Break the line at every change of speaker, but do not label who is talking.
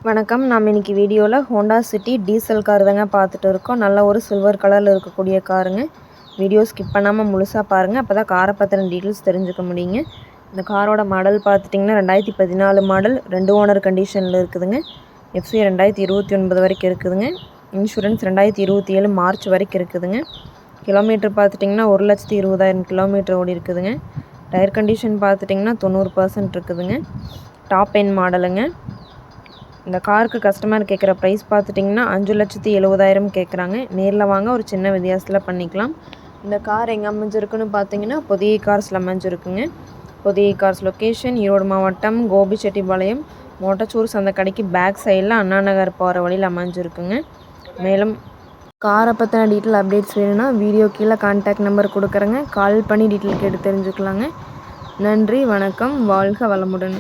வணக்கம். நாம் இன்னைக்கு வீடியோவில் ஹோண்டா சிட்டி டீசல் கார் தாங்க பார்த்துட்டு இருக்கோம். நல்ல ஒரு சில்வர் கலரில் இருக்கக்கூடிய காருங்க. வீடியோ ஸ்கிப் பண்ணாமல் முழுசாக பாருங்கள். அப்போ தான் காரை பற்றின டீட்டெயில்ஸ் தெரிஞ்சுக்க முடியுங்க. இந்த காரோட மாடல் பார்த்துட்டிங்கன்னா 2014 மாடல், 2 ஓனர் கண்டிஷனில் இருக்குதுங்க. எஃப்சி 2029 வரைக்கும் இருக்குதுங்க. இன்சூரன்ஸ் 2027 மார்ச் வரைக்கும் இருக்குதுங்க. கிலோமீட்டர் பார்த்துட்டிங்கன்னா 1,20,000 கிலோமீட்டர் ஓடி இருக்குதுங்க. டயர் கண்டிஷன் பார்த்துட்டிங்கன்னா 90% இருக்குதுங்க. டாப் எண்ட் மாடலுங்க. இந்த காருக்கு கஸ்டமர் கேட்குற ப்ரைஸ் பார்த்துட்டிங்கன்னா 5,70,000 கேட்குறாங்க. நேரில் வாங்க, ஒரு சின்ன வித்தியாசத்தில் பண்ணிக்கலாம். இந்த கார் எங்கே அமைஞ்சிருக்குன்னு பார்த்தீங்கன்னா பொதிகை கார்ஸில் அமைஞ்சிருக்குங்க. பொதிகை கார்ஸ் லொக்கேஷன் ஈரோடு மாவட்டம் கோபிச்செட்டிப்பாளையம் மோட்டச்சூர் சந்தை கடைக்கு பேக் சைடில் அண்ணா நகர் போகிற வழியில் அமைஞ்சிருக்குங்க. மேலும் காரை பற்றின டீட்டெயில் அப்டேட்ஸ் வேணும்னா வீடியோ கீழே கான்டாக்ட் நம்பர் கொடுக்குறேங்க. கால் பண்ணி டீட்டெயில் கேட்டு தெரிஞ்சுக்கலாங்க. நன்றி, வணக்கம், வாழ்க வளமுடன்.